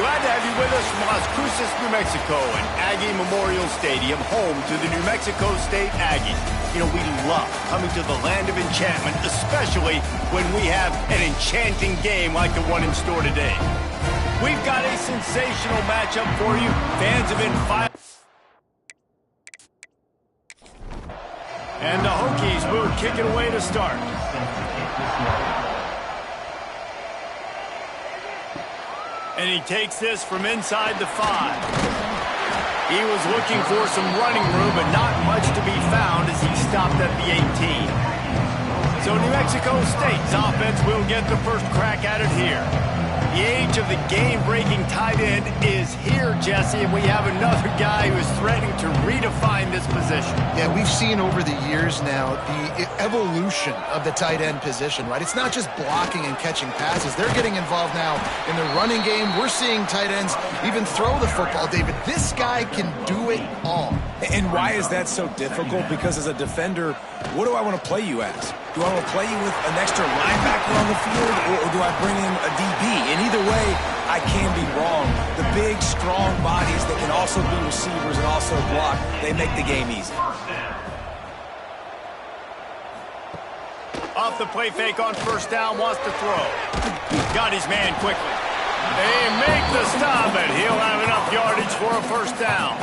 Glad to have you with us from Las Cruces, New Mexico, and Aggie Memorial Stadium, home to the New Mexico State Aggies. You know, we love coming to the land of enchantment, especially when we have an enchanting game like the one in store today. We've got a sensational matchup for you. Fans have been fired. And the Hokies will kick it away to start. And he takes this from inside the 5. He was looking for some running room, but not much to be found as he stopped at the 18. So New Mexico State's offense will get the first crack at it here. The age of the game-breaking tight end is here, Jesse, and we have another guy who is threatening to redefine this position. Yeah, we've seen over the years now the evolution of the tight end position, right? It's not just blocking and catching passes. They're getting involved now in the running game. We're seeing tight ends even throw the football, David. This guy can do it all. And why is that so difficult? Because as a defender, what do I want to play you as? Do I want to play you with an extra linebacker on the field, or do I bring in a DB? And either way, I can be wrong. The big, strong bodies that can also be receivers and also block, they make the game easy. Off the play fake on first down, wants to throw. Got his man quickly. They make the stop, and he'll have enough yardage for a first down.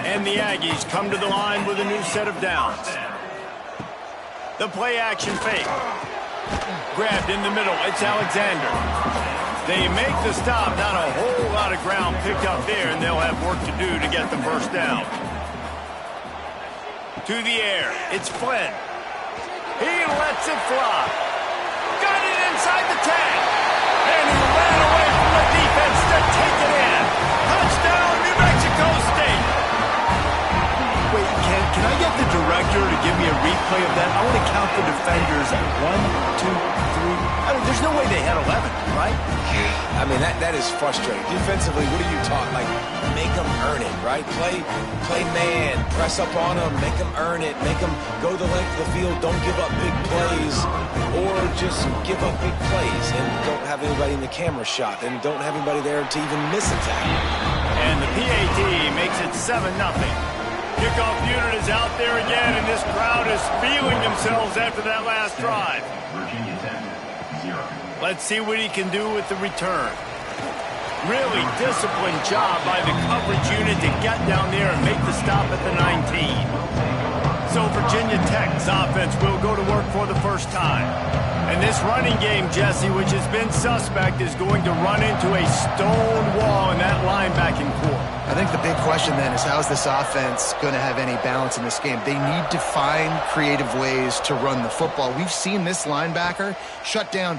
And the Aggies come to the line with a new set of downs. The play action fake. Grabbed in the middle, it's Alexander. They make the stop, not a whole lot of ground picked up there, and they'll have work to do to get the first down. To the air, it's Flynn. He lets it fly. Got it inside the 10. And he ran away from the defense to take it in. Touchdown, New Mexico State. Wait, can I get the director to give me a replay of that? I want to count the defenders. 1, 2, 3. I mean, there's no way they had 11, right? I mean, that is frustrating. Defensively, what are you taught? Like, make them earn it, right? Play man, press up on them, make them earn it, make them go the length of the field, don't give up big plays, or just give up big plays and don't have anybody in the camera shot and don't have anybody there to even miss a tackle. And the PAT makes it 7-0. Kickoff unit is out there again, and this crowd is feeling themselves after that last drive. Let's see what he can do with the return. Really disciplined job by the coverage unit to get down there and make the stop at the 19. So Virginia Tech's offense will go to work for the first time. And this running game, Jesse, which has been suspect, is going to run into a stone wall in that linebacking core. I think the big question then is, how is this offense going to have any balance in this game? They need to find creative ways to run the football. We've seen this linebacker shut down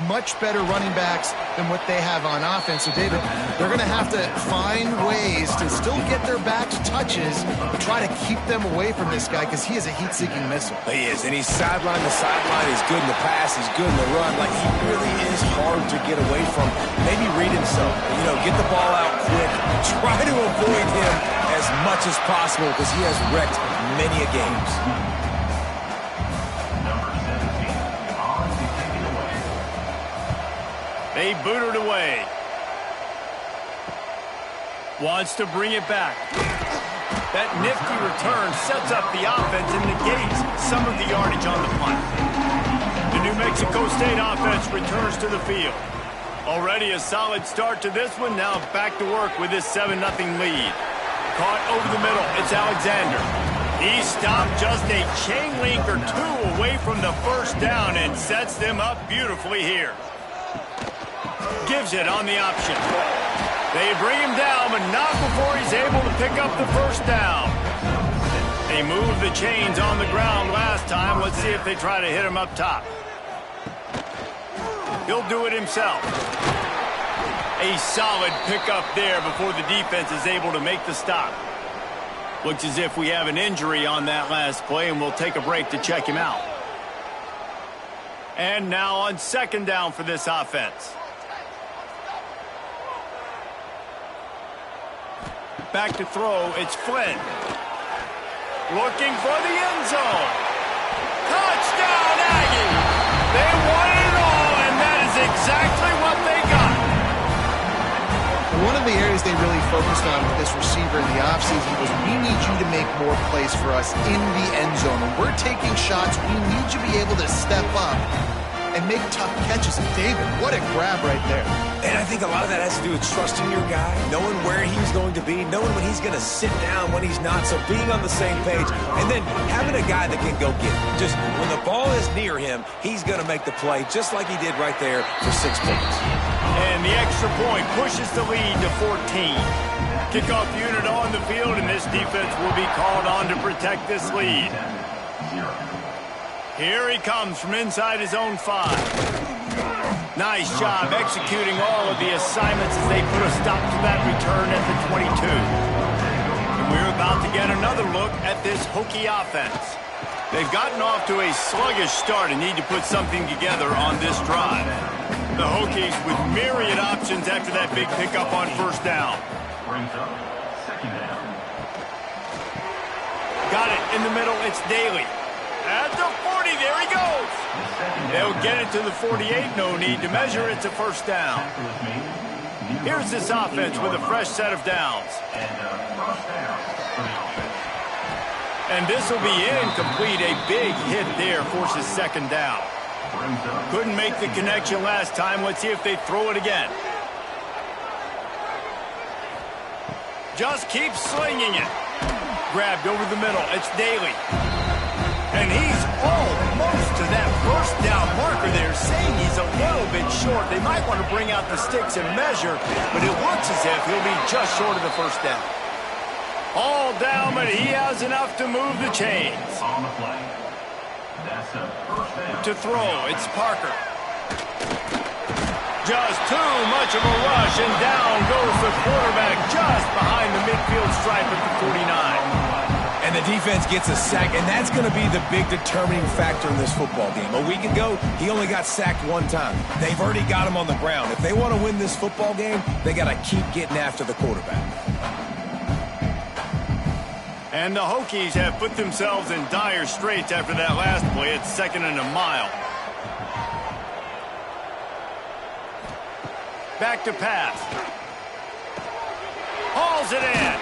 much better running backs than what they have on offense. So, David, they're going to have to find ways to still get their backs touches, but try to keep them away from this guy because he is a heat-seeking missile. He is, and he's sideline to sideline. He's good in the pass. He's good in the run. Like, he really is hard to get away from. Maybe read himself. You know, get the ball out quick. Try to avoid him as much as possible because he has wrecked many a games. They boot it away. Wants to bring it back. That nifty return sets up the offense and negates some of the yardage on the punt. The New Mexico State offense returns to the field. Already a solid start to this one. Now back to work with this 7-0 lead. Caught over the middle. It's Alexander. He stopped just a chain link or two away from the first down and sets them up beautifully here. Gives it on the option. They bring him down, but not before he's able to pick up the first down. They moved the chains on the ground last time. Let's see if they try to hit him up top. He'll do it himself. A solid pickup there before the defense is able to make the stop. Looks as if we have an injury on that last play, and we'll take a break to check him out. And now on second down for this offense. Back to throw, it's Flynn. Looking for the end zone. Touchdown, Aggie! They wanted it all, and that is exactly what they got. areas they really focused on with this receiver in the offseason was, we need you to make more plays for us in the end zone. When we're taking shots, we need you to be able to step up and make tough catches. And David, what a grab right there. And I think a lot of that has to do with trusting your guy, knowing where he's going to be, knowing when he's going to sit down, when he's not, so being on the same page, and then having a guy that can go get it. Just when the ball is near him, he's going to make the play just like he did right there for 6 points. And the extra point pushes the lead to 14. Kickoff unit on the field, and this defense will be called on to protect this lead. Here he comes from inside his own 5. Nice job executing all of the assignments as they put a stop to that return at the 22. And we're about to get another look at this Hokie offense. They've gotten off to a sluggish start and need to put something together on this drive. The Hokies with myriad options after that big pickup on first down. Got it in the middle, it's Daly. At the 40, there he goes. They'll get it to the 48, no need to measure, it's a first down. Here's this offense with a fresh set of downs. And this will be incomplete, a big hit there, forces second down. Couldn't make the connection last time, let's see if they throw it again. Just keep slinging it. Grabbed over the middle, it's Daly. And he's almost to that first down marker there, saying he's a little bit short. They might want to bring out the sticks and measure, but it looks as if he'll be just short of the first down. All down, but he has enough to move the chains. To throw, it's Parker. Just too much of a rush, and down goes the quarterback just behind the midfield stripe at the 49. And the defense gets a sack, and that's going to be the big determining factor in this football game. A week ago, he only got sacked 1 time. They've already got him on the ground. If they want to win this football game, they got to keep getting after the quarterback. And the Hokies have put themselves in dire straits after that last play. It's 2nd and a mile. Back to pass. Hauls it in.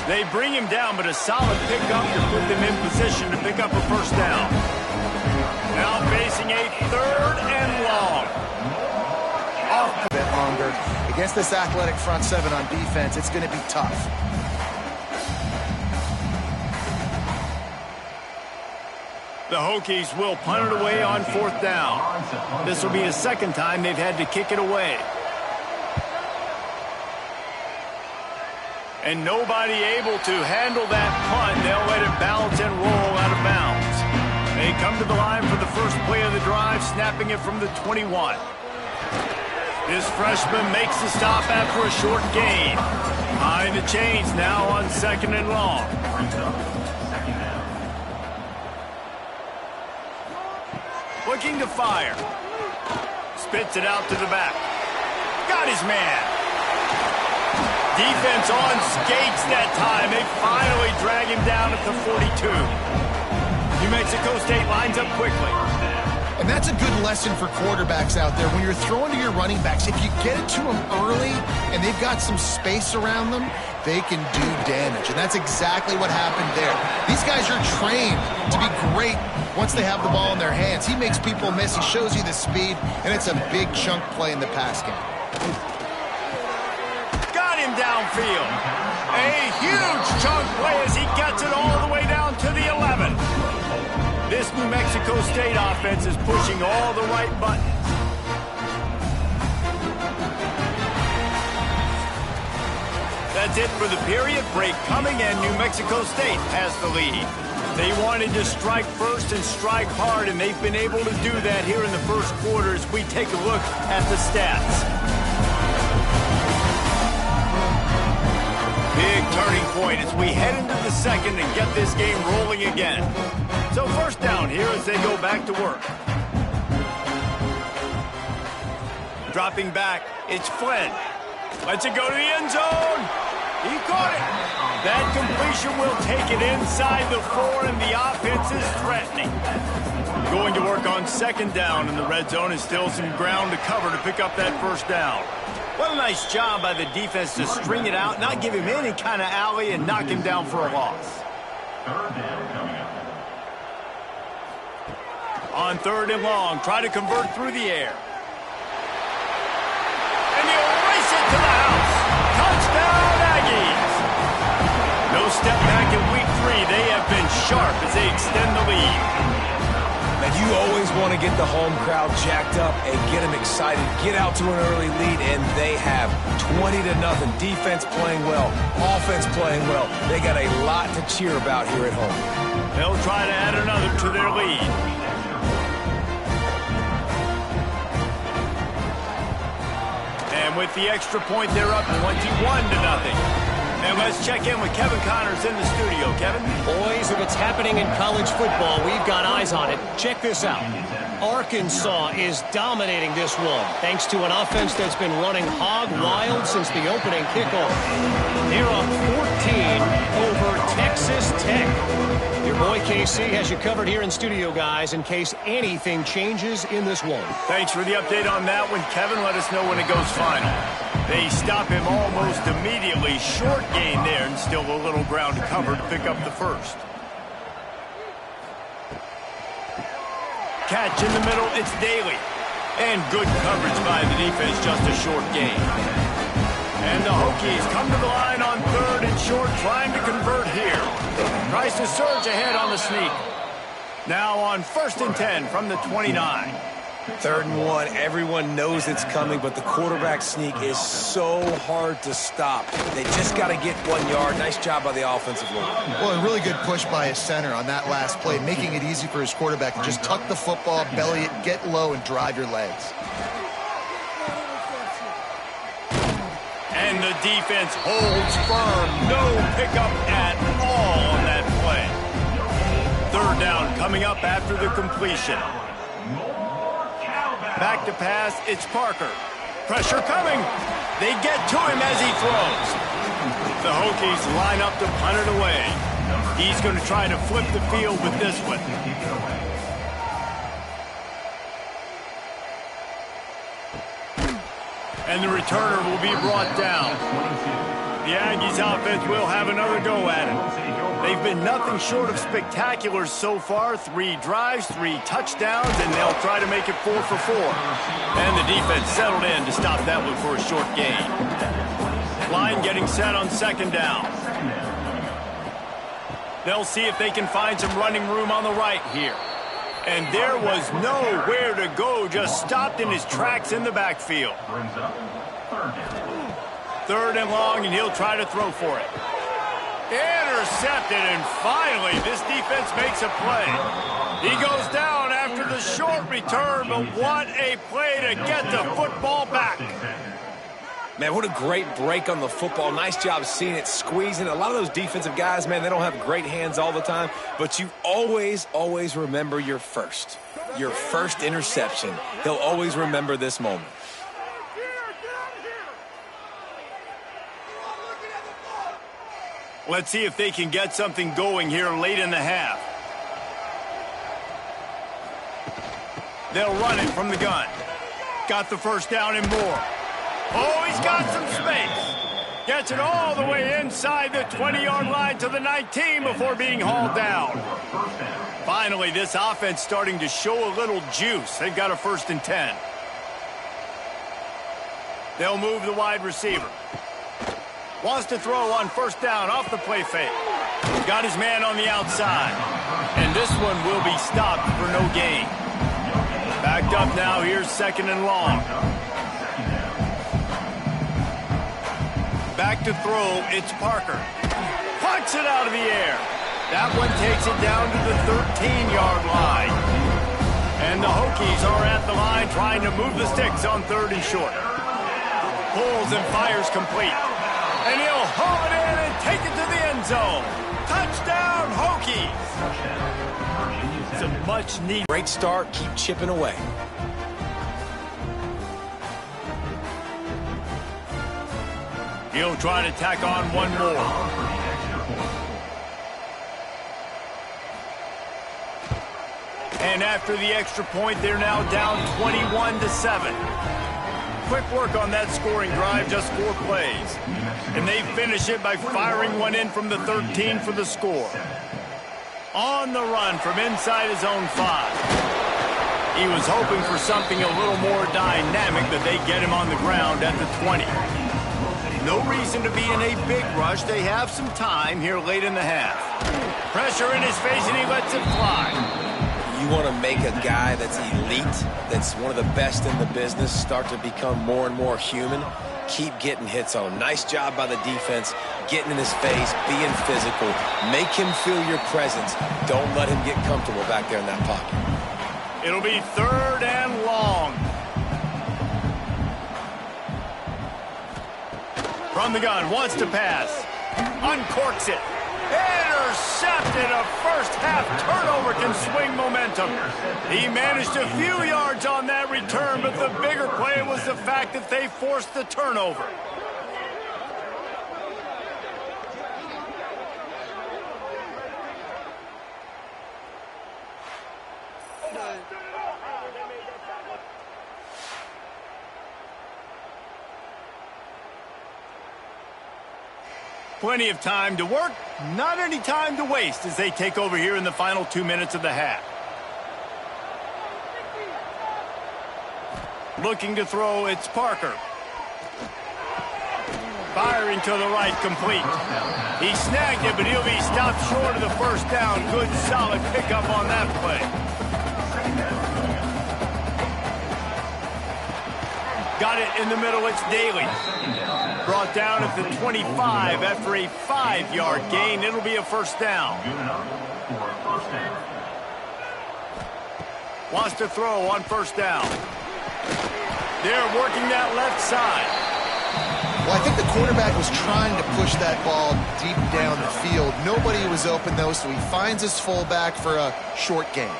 They bring him down, but a solid pickup to put them in position to pick up a first down. Now facing a 3rd and long. Off a bit longer. Against this athletic front 7 on defense, it's going to be tough. The Hokies will punt it away on 4th down. This will be the 2nd time they've had to kick it away. And nobody able to handle that punt. They'll let it bounce and roll out of bounds. They come to the line for the first play of the drive, snapping it from the 21. This freshman makes the stop after a short gain. Behind the chains now on 2nd and long. Looking to fire. Spits it out to the back. Got his man. Defense on skates that time. They finally drag him down at the 42. New Mexico State lines up quickly. And that's a good lesson for quarterbacks out there. When you're throwing to your running backs, if you get it to them early and they've got some space around them, they can do damage. And that's exactly what happened there. These guys are trained to be great once they have the ball in their hands. He makes people miss. He shows you the speed, and it's a big chunk play in the pass game. Got him downfield. A huge chunk play as he gets it all the way down to the 11. This New Mexico State offense is pushing all the right buttons. That's it for the period. Break coming, and New Mexico State has the lead. They wanted to strike first and strike hard, and they've been able to do that here in the first quarter as we take a look at the stats. Big turning point as we head into the 2nd and get this game rolling again. So first down here as they go back to work. Dropping back, it's Flynn. Lets it go to the end zone. He caught it. That completion will take it inside the 4, and the offense is threatening. Going to work on 2nd down, and the red zone is still some ground to cover to pick up that first down. What a nice job by the defense to string it out, not give him any kind of alley, and knock him down for a loss. On 3rd and long, try to convert through the air. And he'll race it to the house. Touchdown, Aggies! No step back in week 3. They have been sharp as they extend the lead. Man, you always want to get the home crowd jacked up and get them excited. Get out to an early lead, and they have 20-0. Defense playing well, offense playing well. They got a lot to cheer about here at home. They'll try to add another to their lead. And with the extra point, they're up 21-0. And let's check in with Kevin Connors in the studio. Kevin? Boys, if it's happening in college football, we've got eyes on it. Check this out. Arkansas is dominating this one, thanks to an offense that's been running hog wild since the opening kickoff. They're up 14 over Texas Tech. Your boy KC has you covered here in studio, guys, in case anything changes in this one. Thanks for the update on that one, Kevin. Let us know when it goes final. They stop him almost immediately. Short gain there, and still a little ground to cover to pick up the first. Catch in the middle, it's Daly. And good coverage by the defense, just a short gain. And the Hokies come to the line on 3rd and short, trying to convert here. Tries to surge ahead on the sneak. Now on 1st and 10 from the 29. 3rd and 1, everyone knows it's coming, but the quarterback sneak is so hard to stop. They just got to get 1 yard. Nice job by the offensive line. Well, a really good push by his center on that last play, making it easy for his quarterback to just tuck the football, belly it, get low, and drive your legs. And the defense holds firm. No pickup at all on that play. 3rd down coming up after the completion. Back to pass, it's Parker. Pressure coming. They get to him as he throws. The Hokies line up to punt it away. He's going to try to flip the field with this one. And the returner will be brought down. The Aggies offense will have another go at it. They've been nothing short of spectacular so far. 3 drives, 3 touchdowns, and they'll try to make it 4 for 4. And the defense settled in to stop that one for a short gain. Line getting set on 2nd down. They'll see if they can find some running room on the right here. And there was nowhere to go, just stopped in his tracks in the backfield. 3rd and long, and he'll try to throw for it. Intercepted, and finally this defense makes a play. He goes down after the short return, but what a play to get the football back. Man, what a great break on the football. Nice job seeing it, squeezing. A lot of those defensive guys, man, they don't have great hands all the time, but you always, always remember your first interception. He'll always remember this moment. Let's see if they can get something going here late in the half. They'll run it from the gun. Got the 1st down and more. Oh, he's got some space. Gets it all the way inside the 20-yard line to the 19 before being hauled down. Finally, this offense starting to show a little juice. They've got a 1st and 10. They'll move the wide receiver. Wants to throw on 1st down off the play fake. Got his man on the outside. And this one will be stopped for no gain. Backed up now, here's 2nd and long. Back to throw, it's Parker. Punts it out of the air. That one takes it down to the 13-yard line. And the Hokies are at the line trying to move the sticks on 3rd and short. Pulls and fires complete. And he'll haul it in and take it to the end zone. Touchdown, Hokies! It's a much-needed... Great start, keep chipping away. He'll try to tack on one more. And after the extra point, they're now down 21-7. quick work on that scoring drive, just 4 plays. And they finish it by firing one in from the 13 for the score. On the run from inside his own 5. He was hoping for something a little more dynamic, but they get him on the ground at the 20. No reason to be in a big rush. They have some time here late in the half. Pressure in his face, and he lets it fly. You want to make a guy that's elite, that's one of the best in the business, start to become more and more human. Keep getting hits on him. Nice job by the defense, getting in his face, being physical. Make him feel your presence. Don't let him get comfortable back there in that pocket. It'll be 3rd and long. From the gun, wants to pass. Uncorks it. Intercepted. A first-half turnover can swing momentum. He managed a few yards on that return, but the bigger play was the fact that they forced the turnover. Plenty of time to work, not any time to waste as they take over here in the final 2 minutes of the half. Looking to throw, it's Parker. Firing to the right, complete. He snagged it, but he'll be stopped short of the first down. Good, solid pickup on that play. Got it in the middle, it's Daly. Brought down at the 25 after a 5-yard gain. It'll be a first down. Wants to throw on first down. They're working that left side. Well, I think the quarterback was trying to push that ball deep down the field. Nobody was open, though, so he finds his fullback for a short gain.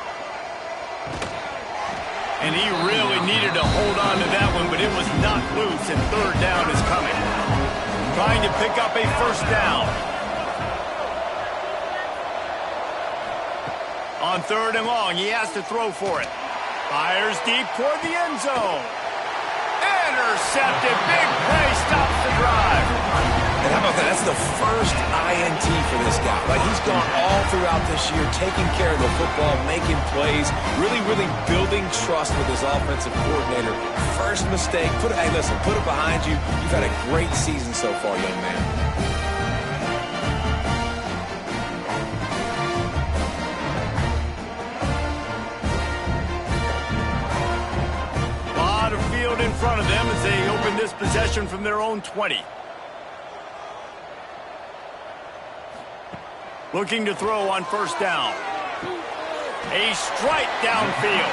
And he really needed to hold on to that one, but it was not loose, and 3rd down is coming. Trying to pick up a first down. On 3rd and long, he has to throw for it. Fires deep toward the end zone. Intercepted. Big play stops the drive. And how about that? That's the first INT for this guy. Like, he's gone all throughout this year, taking care of the football, making plays, really building trust with his offensive coordinator. First mistake, hey, listen, put it behind you. You've had a great season so far, young man. A lot of field in front of them as they open this possession from their own 20. Looking to throw on first down. A strike downfield.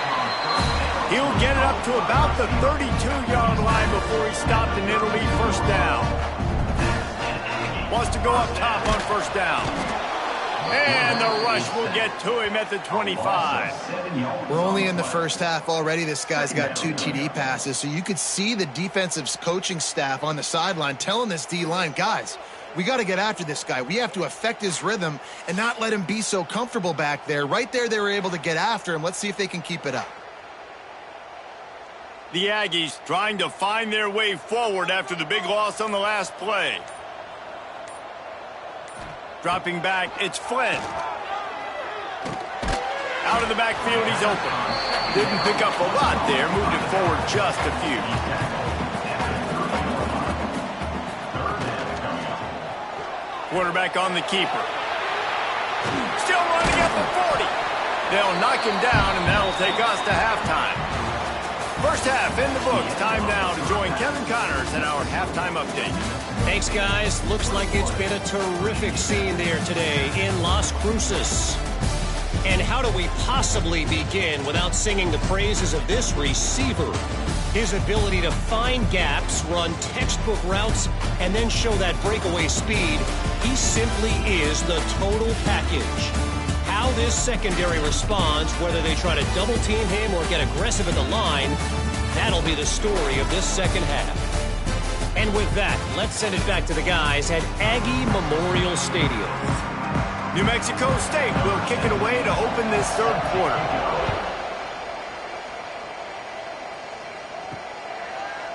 He'll get it up to about the 32-yard line before he stopped, and it'll be first down. Wants to go up top on first down. And the rush will get to him at the 25. We're only in the first half already. This guy's got 2 TD passes, so you could see the defensive coaching staff on the sideline telling this D-line, guys, we got to get after this guy. We have to affect his rhythm and not let him be so comfortable back there. Right there, they were able to get after him. Let's see if they can keep it up. The Aggies trying to find their way forward after the big loss on the last play. Dropping back, it's Flynn. Out of the backfield, he's open. Didn't pick up a lot there, moved it forward just a few. Quarterback on the keeper. Still running at the 40. They'll knock him down, and that'll take us to halftime. First half in the books. Time now to join Kevin Connors in our halftime update. Thanks, guys. Looks like it's been a terrific scene there today in Las Cruces. And how do we possibly begin without singing the praises of this receiver? His ability to find gaps, run textbook routes, and then show that breakaway speed. He simply is the total package. How this secondary responds, whether they try to double-team him or get aggressive at the line, that'll be the story of this second half. And with that, let's send it back to the guys at Aggie Memorial Stadium. New Mexico State will kick it away to open this third quarter.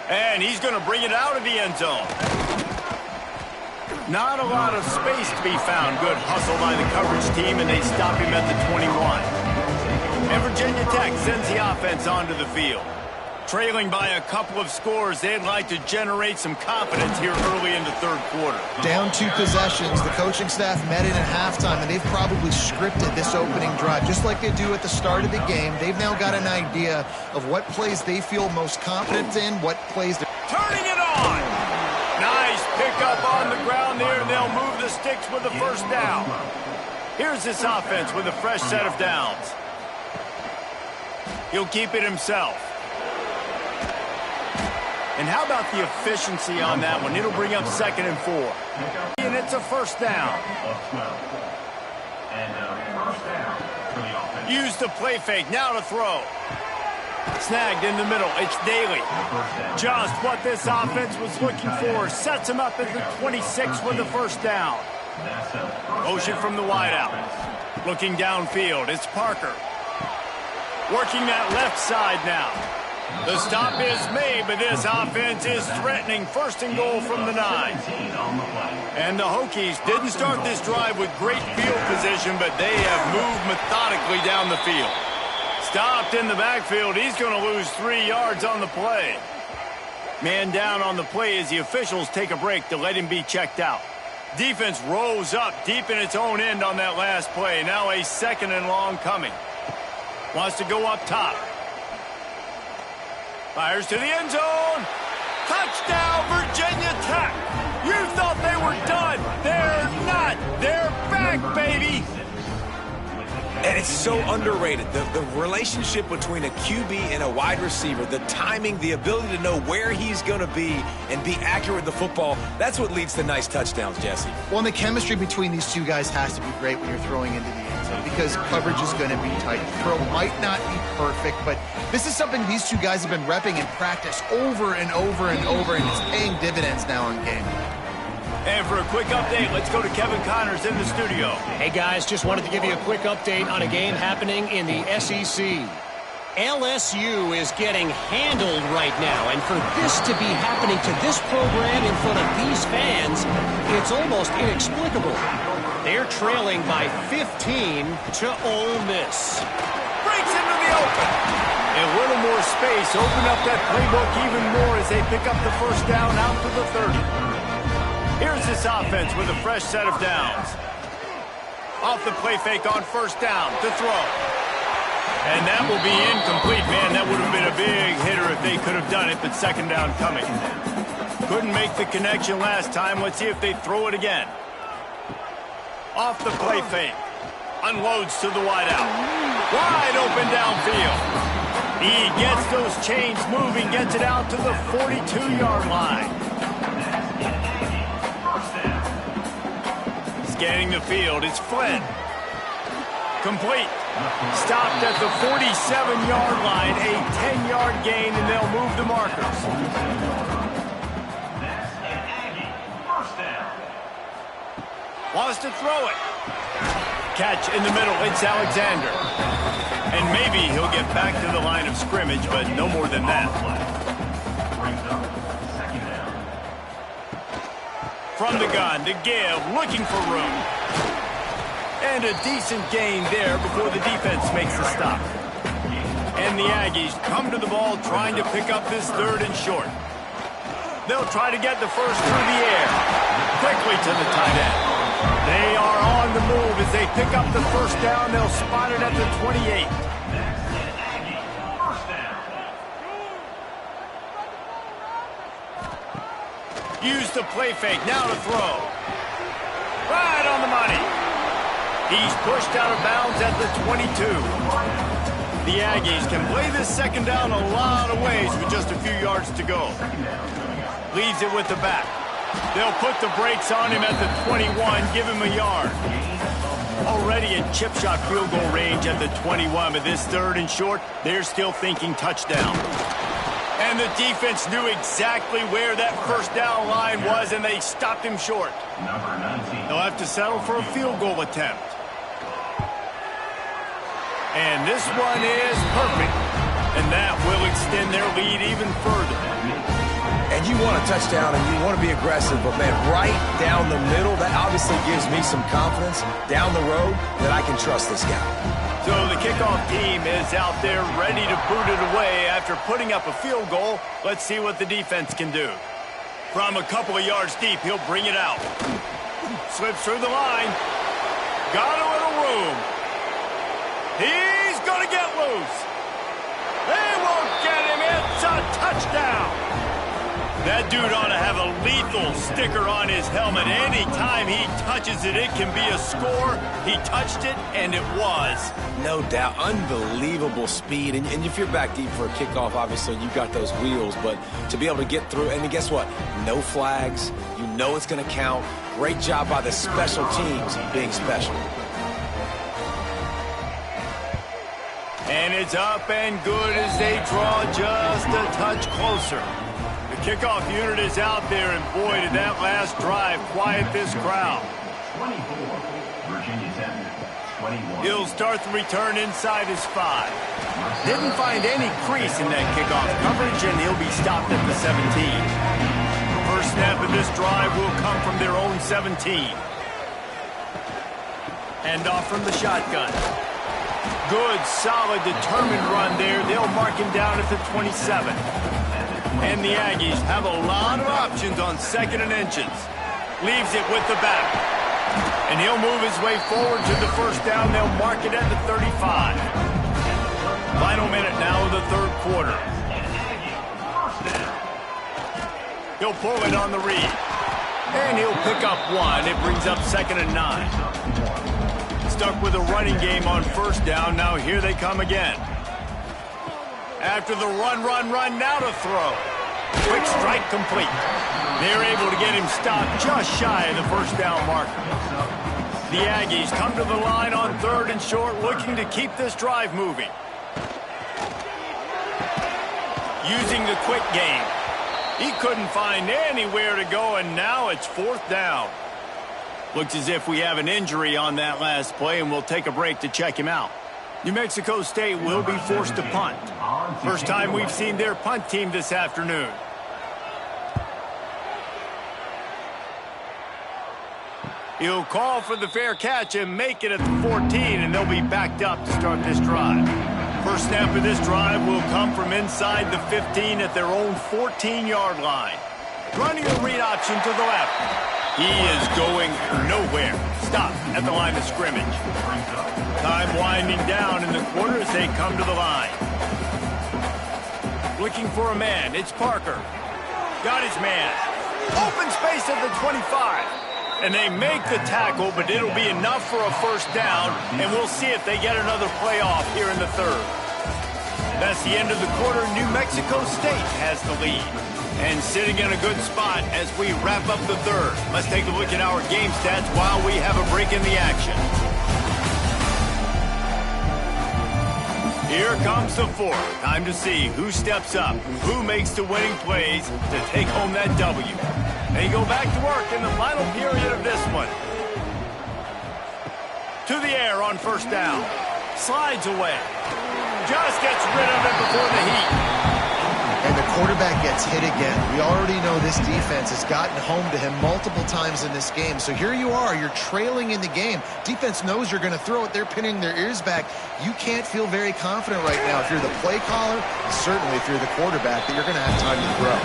And he's going to bring it out of the end zone. Not a lot of space to be found. Good hustle by the coverage team, and they stop him at the 21. And Virginia Tech sends the offense onto the field. Trailing by a couple of scores, they'd like to generate some confidence here early in the third quarter. Down 2 possessions. The coaching staff met in at halftime, and they've probably scripted this opening drive. Just like they do at the start of the game, they've now got an idea of what plays they feel most confident in, what plays they're... Turning it on! Nice pickup on the ground there, and they'll move the sticks with the first down. Here's this offense with a fresh set of downs. He'll keep it himself. And how about the efficiency on that one? It'll bring up 2nd and 4. And it's a first down. Use the play fake. Now to throw. Snagged in the middle. It's Daly. Just what this offense was looking for. Sets him up at the 26 with the first down. Motion from the wideout. Looking downfield. It's Parker. Working that left side now. The stop is made, but this offense is threatening. 1st and goal from the 9. And the Hokies didn't start this drive with great field position, but they have moved methodically down the field. Stopped in the backfield. He's going to lose 3 yards on the play. Man down on the play as the officials take a break to let him be checked out. Defense rose up deep in its own end on that last play. Now a 2nd and long coming. Wants to go up top. Fires to the end zone. Touchdown, Virginia Tech. You thought they were done. They're not. They're back, baby. And it's so underrated. The relationship between a QB and a wide receiver, the timing, the ability to know where he's going to be and be accurate with the football, that's what leads to nice touchdowns, Jesse. Well, and the chemistry between these two guys has to be great when you're throwing into the end zone because coverage is going to be tight. The throw might not be perfect, but this is something these two guys have been repping in practice over and over and over, and it's paying dividends now in game. And for a quick update, let's go to Kevin Connors in the studio. Hey, guys, just wanted to give you a quick update on a game happening in the SEC. LSU is getting handled right now, and for this to be happening to this program in front of these fans, it's almost inexplicable. They're trailing by 15 to Ole Miss. Breaks into the open. A little more space. Open up that playbook even more as they pick up the first down out to the 30. Here's this offense with a fresh set of downs. Off the play fake on first down to throw. And that will be incomplete. Man, that would have been a big hitter if they could have done it, but 2nd down coming. Couldn't make the connection last time. Let's see if they throw it again. Off the play fake. Unloads to the wideout. Wide open downfield. He gets those chains moving, gets it out to the 42-yard line. Scanning the field, it's Flynn. Complete. Stopped at the 47-yard line, a 10-yard gain, and they'll move the markers. Wants to throw it. Catch in the middle, it's Alexander. And maybe he'll get back to the line of scrimmage, but no more than that. From the gun to give, looking for room. And a decent gain there before the defense makes the stop. And the Aggies come to the ball trying to pick up this 3rd and short. They'll try to get the first through the air. Quickly to the tight end. They are on the move as they pick up the first down. They'll spot it at the 28. Use the play fake, now to throw. Right on the money. He's pushed out of bounds at the 22. The Aggies can play this 2nd down a lot of ways with just a few yards to go. Leaves it with the back. They'll put the brakes on him at the 21, give him a yard. Already a chip shot field goal range at the 21, but this 3rd and short, they're still thinking touchdown. And the defense knew exactly where that first down line was, and they stopped him short. They'll have to settle for a field goal attempt. And this one is perfect, and that will extend their lead even further. you want a touchdown and you want to be aggressive, but, man, right down the middle, that obviously gives me some confidence down the road that I can trust this guy. So the kickoff team is out there ready to boot it away after putting up a field goal. Let's see what the defense can do. From a couple of yards deep, he'll bring it out. Slips through the line. Got a little room. He's going to get loose. They won't get him. It's a touchdown. That dude ought to have a lethal sticker on his helmet. Anytime he touches it, it can be a score. He touched it, and it was. No doubt. Unbelievable speed. And if you're back deep for a kickoff, obviously you've got those wheels. But to be able to get through, and guess what? No flags. You know it's going to count. Great job by the special teams being special. And it's up and good as they draw just a touch closer. The kickoff unit is out there, and boy, did that last drive quiet this crowd. 24, Virginia Tech. 21. He'll start the return inside his 5. Didn't find any crease in that kickoff coverage, and he'll be stopped at the 17. First snap of this drive will come from their own 17. Hand off from the shotgun. Good, solid, determined run there. They'll mark him down at the 27. And the Aggies have a lot of options on 2nd and inches. Leaves it with the back. And he'll move his way forward to the first down. They'll mark it at the 35. Final minute now of the 3rd quarter. He'll pull it on the read. And he'll pick up 1. It brings up 2nd and 9. Stuck with a running game on 1st down. Now here they come again. After the run, now to throw. Quick strike complete. They're able to get him stopped just shy of the first down marker. The Aggies come to the line on 3rd and short, looking to keep this drive moving. Using the quick game. He couldn't find anywhere to go, and now it's 4th down. Looks as if we have an injury on that last play, and we'll take a break to check him out. New Mexico State will be forced to punt. First time we've seen their punt team this afternoon. He'll call for the fair catch and make it at the 14, and they'll be backed up to start this drive. First snap of this drive will come from inside the 15 at their own 14-yard line. Running a read option to the left. He is going nowhere. Stop at the line of scrimmage. Time winding down in the quarter as they come to the line. Looking for a man. It's Parker. Got his man. Open space at the 25. And they make the tackle, but it'll be enough for a first down, and we'll see if they get another play off here in the 3rd. That's the end of the quarter. New Mexico State has the lead. And sitting in a good spot as we wrap up the 3rd. Let's take a look at our game stats while we have a break in the action. Here comes the 4th. Time to see who steps up, who makes the winning plays to take home that W. They go back to work in the final period of this one. To the air on first down. Slides away. Just gets rid of it before the heat. And the quarterback gets hit again. We already know this defense has gotten home to him multiple times in this game. So here you are. You're trailing in the game. Defense knows you're going to throw it. They're pinning their ears back. You can't feel very confident right now if you're the play caller, and certainly if you're the quarterback, that you're going to have time to throw.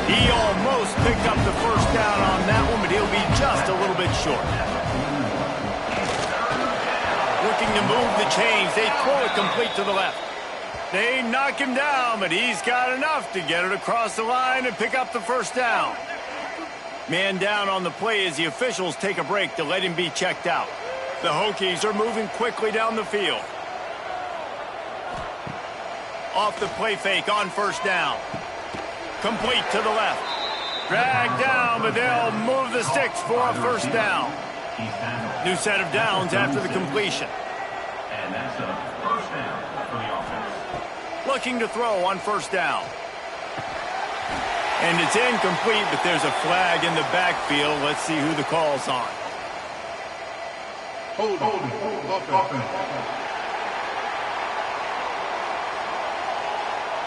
He almost picked up the first down on that one, but he'll be just a little bit short. Looking to move the chains. They throw it complete to the left. They knock him down, but he's got enough to get it across the line and pick up the first down. Man down on the play as the officials take a break to let him be checked out. The Hokies are moving quickly down the field. Off the play fake on first down. Complete to the left. Dragged down, but they'll move the sticks for a first down. New set of downs after the completion. And that's a first down for the offense. Looking to throw on first down. And it's incomplete, but there's a flag in the backfield. Let's see who the call's on.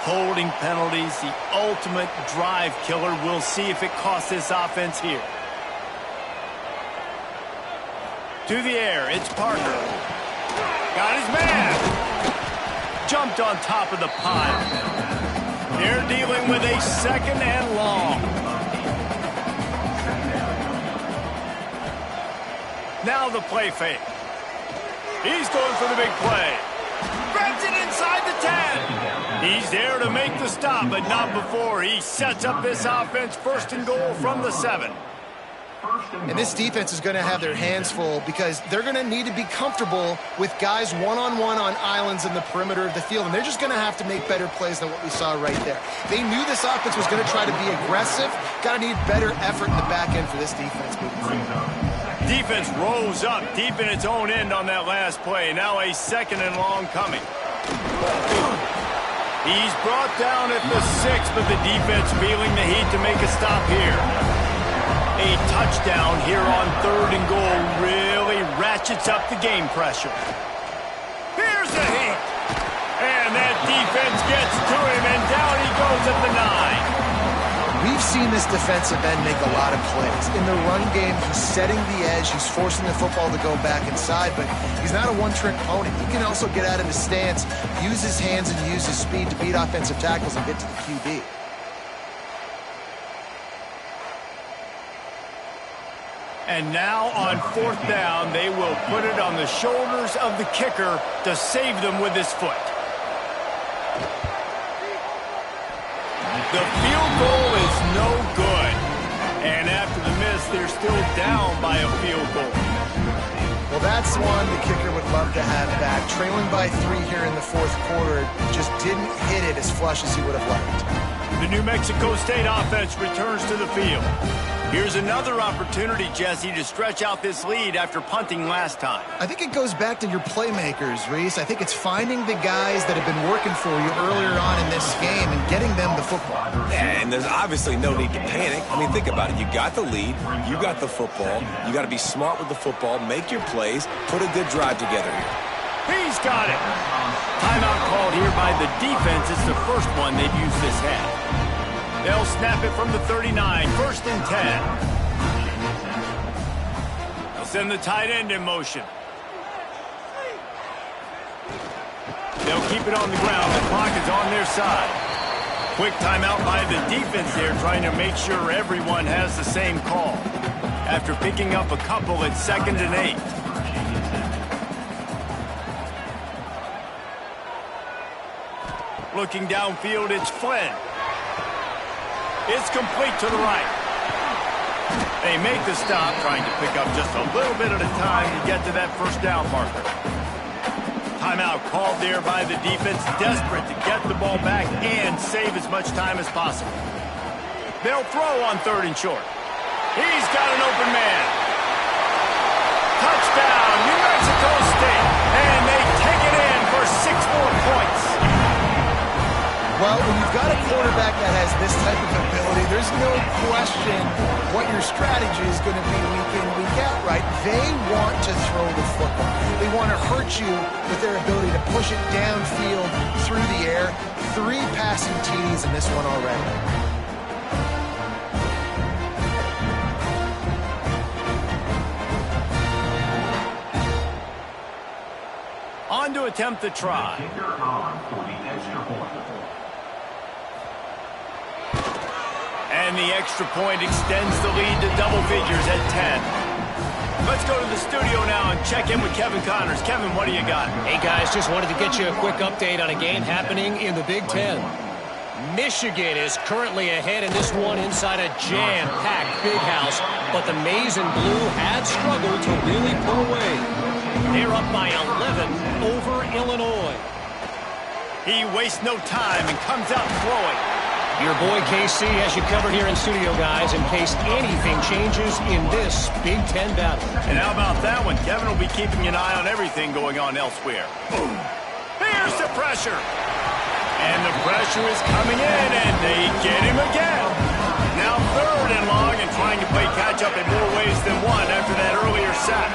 Holding penalties, the ultimate drive killer. We'll see if it costs this offense here. To the air, it's Parker. Got his man. Jumped on top of the pile. They're dealing with a second and long. Now the play fake. He's going for the big play. Grabs it inside the 10. He's there to make the stop, but not before he sets up this offense. First and goal from the 7. And this defense is going to have their hands full because they're going to need to be comfortable with guys one-on-one on islands in the perimeter of the field, and they're just going to have to make better plays than what we saw right there. They knew this offense was going to try to be aggressive. Got to need better effort in the back end for this defense moving forward. Defense rose up deep in its own end on that last play. Now a second and long coming. He's brought down at the 6, but the defense feeling the heat to make a stop here. A touchdown here on 3rd and goal really ratchets up the game pressure. Here's the heat. And that defense gets to him, and down he goes at the 9. We've seen this defensive end make a lot of plays. In the run game, he's setting the edge. He's forcing the football to go back inside, but he's not a one-trick pony. He can also get out of his stance, use his hands, and use his speed to beat offensive tackles and get to the QB. And now on 4th down, they will put it on the shoulders of the kicker to save them with his foot. The field goal is no good. And after the miss, they're still down by a field goal. Well, that's one the kicker would love to have back. Trailing by 3 here in the 4th quarter, just didn't hit it as flush as he would have liked. The New Mexico State offense returns to the field. Here's another opportunity, Jesse, to stretch out this lead after punting last time. I think it goes back to your playmakers, Reese. I think it's finding the guys that have been working for you earlier on in this game and getting them the football. Yeah, and there's obviously no need to panic. I mean, think about it. You got the lead. You got the football. You got to be smart with the football. Make your plays. Put a good drive together here. He's got it. Timeout called here by the defense. It's the first one they've used this half. They'll snap it from the 39, 1st and 10. They'll send the tight end in motion. They'll keep it on the ground. The clock is on their side. Quick timeout by the defense there, trying to make sure everyone has the same call. After picking up a couple, it's 2nd and 8. Looking downfield, it's Flynn. It's complete to the right. They make the stop, trying to pick up just a little bit at a time to get to that 1st down marker. Timeout called there by the defense, desperate to get the ball back and save as much time as possible. They'll throw on 3rd and short. He's got an open man. Touchdown, New Mexico State. And they take it in for 6 more points. Well, when you've got a quarterback that has this type of ability, there's no question what your strategy is going to be week in, week out, right? They want to throw the football. They want to hurt you with their ability to push it downfield through the air. 3 passing TDs in this one already. On to attempt the try. Kicker on for the extra point. And the extra point extends the lead to double figures at 10. Let's go to the studio now and check in with Kevin Connors. Kevin, what do you got? Hey, guys, just wanted to get you a quick update on a game happening in the Big Ten. Michigan is currently ahead in this one inside a jam-packed Big House, but the Maize and Blue have struggled to really pull away. They're up by 11 over Illinois. He wastes no time and comes out throwing. Your boy KC has you covered here in studio, guys, in case anything changes in this Big Ten battle. And how about that one? Kevin will be keeping an eye on everything going on elsewhere. Boom. Here's the pressure. And the pressure is coming in, and they get him again. Now 3rd and long and trying to play catch-up in more ways than one after that earlier sack.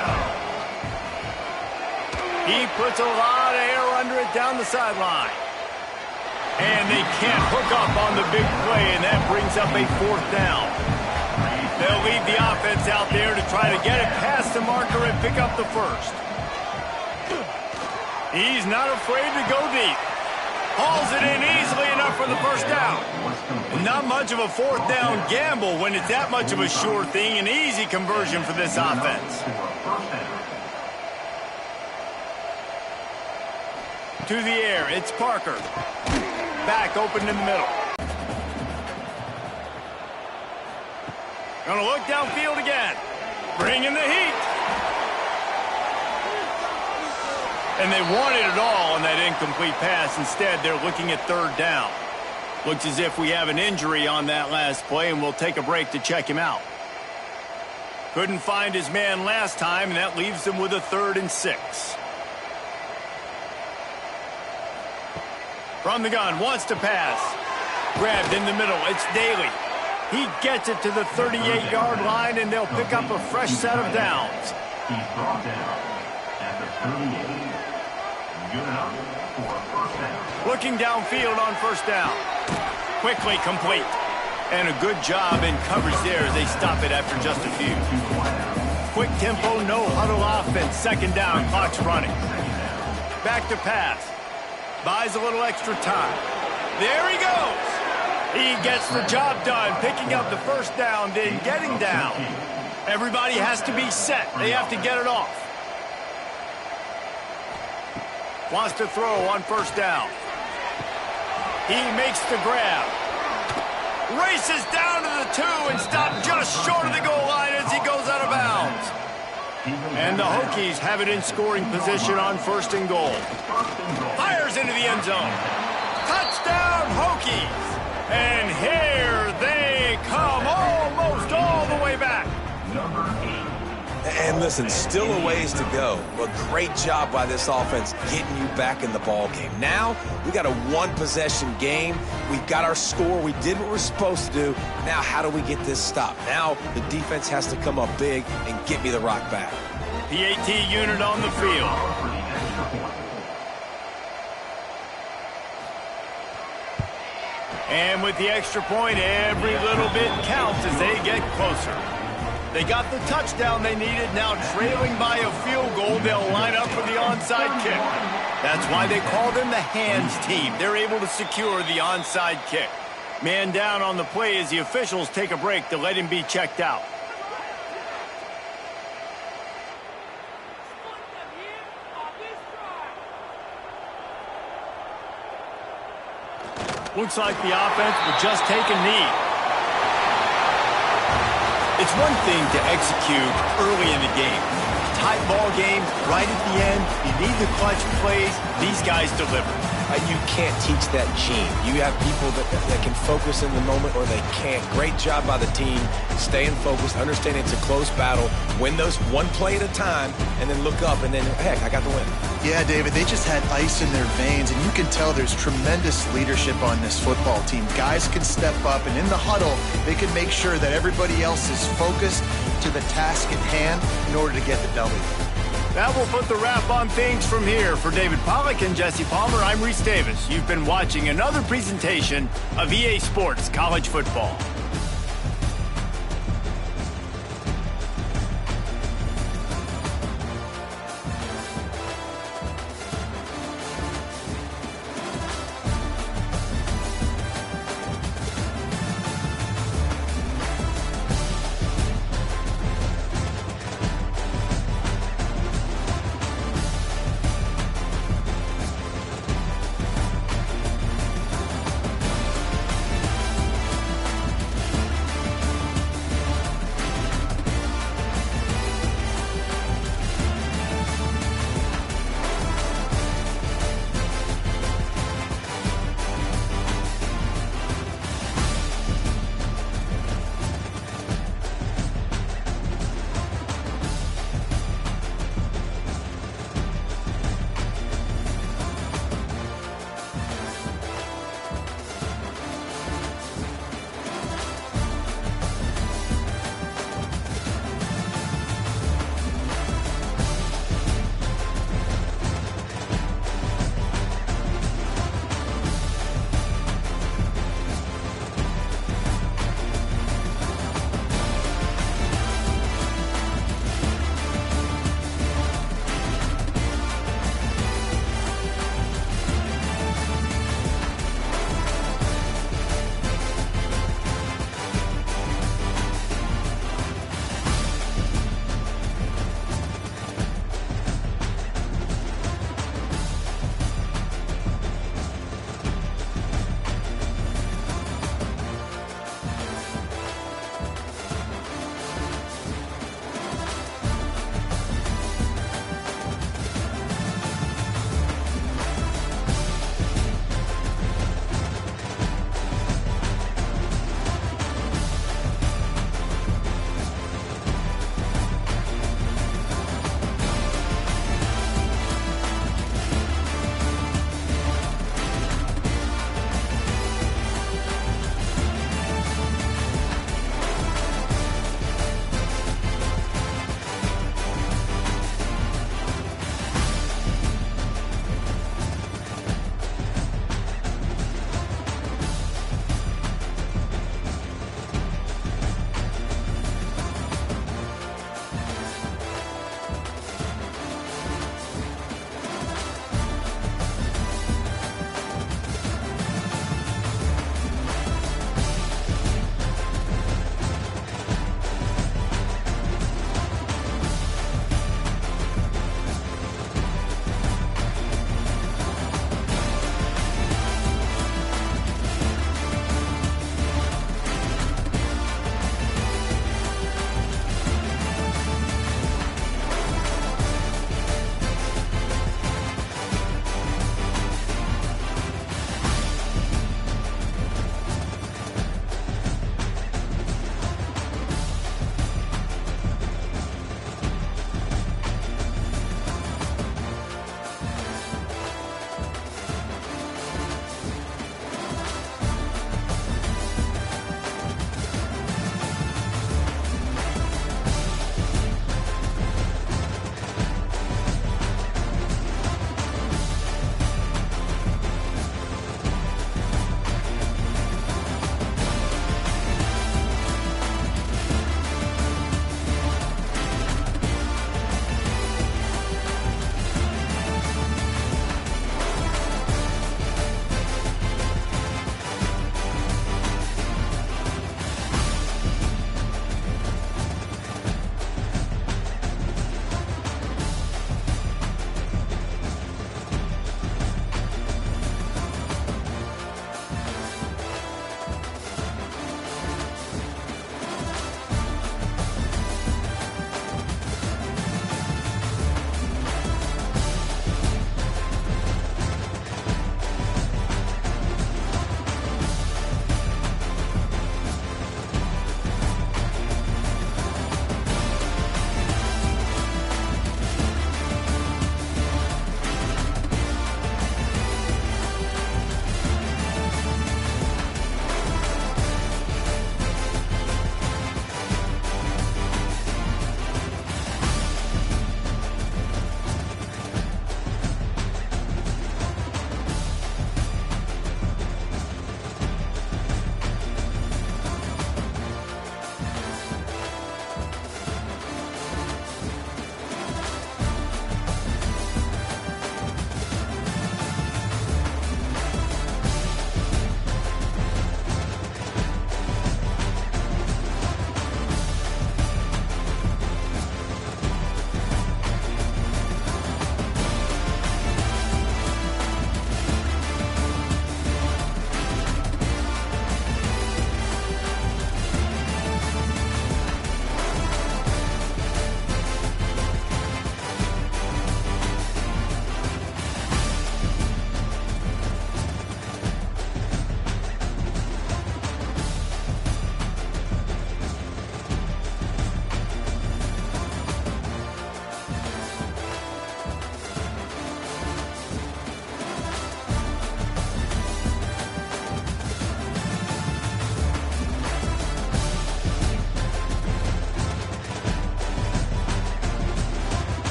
He puts a lot of air under it down the sideline. And they can't hook up on the big play, and that brings up a 4th down. They'll leave the offense out there to try to get it past the marker and pick up the first. He's not afraid to go deep. Hauls it in easily enough for the first down. Not much of a 4th down gamble when it's that much of a sure thing. An easy conversion for this offense. To the air, it's Parker. Back open in the middle. Gonna look downfield again. Bringing the heat. And they wanted it all on that incomplete pass. Instead, they're looking at 3rd down. Looks as if we have an injury on that last play, and we'll take a break to check him out. Couldn't find his man last time, and that leaves him with a 3rd and 6. From the gun, wants to pass. Grabbed in the middle, it's Daly. He gets it to the 38-yard line, and they'll pick up a fresh set of downs. He's brought down at the 38. Good enough for a 1st down. Looking downfield on 1st down. Quickly complete. And a good job in coverage there as they stop it after just a few. Quick tempo, no huddle offense. 2nd down, clock's running. Back to pass. Buys a little extra time. There he goes. He gets the job done, picking up the 1st down, then getting down. Everybody has to be set. They have to get it off. Wants to throw on 1st down. He makes the grab. Races down to the 2 and stopped just short of the goal line as he goes out of bounds. And the Hokies have it in scoring position on 1st and goal. Fires into the end zone. Touchdown, Hokies. And here they come, almost all the way back. And listen, still a ways to go, but great job by this offense getting you back in the ball game. Now, we got a 1-possession game. We've got our score. We did what we're supposed to do. Now, how do we get this stopped? Now, the defense has to come up big and get me the rock back. PAT unit on the field. And with the extra point, every little bit counts as they get closer. They got the touchdown they needed. Now trailing by a field goal, they'll line up for the onside kick. That's why they call them the hands team. They're able to secure the onside kick. Man down on the play as the officials take a break to let him be checked out. Looks like the offense will just take a knee. It's one thing to execute early in the game. Tight ball game, right at the end, you need the clutch plays. These guys deliver. You can't teach that gene. You have people that can focus in the moment or they can't. Great job by the team, staying focused, understanding it's a close battle, win those 1 play at a time, and then look up, and then, heck, I got the win. Yeah, David, they just had ice in their veins, and you can tell there's tremendous leadership on this football team. Guys can step up, and in the huddle, they can make sure that everybody else is focused to the task at hand in order to get the W. That will put the wrap on things from here. For David Pollack and Jesse Palmer, I'm Reese Davis. You've been watching another presentation of EA Sports College Football.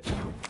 it.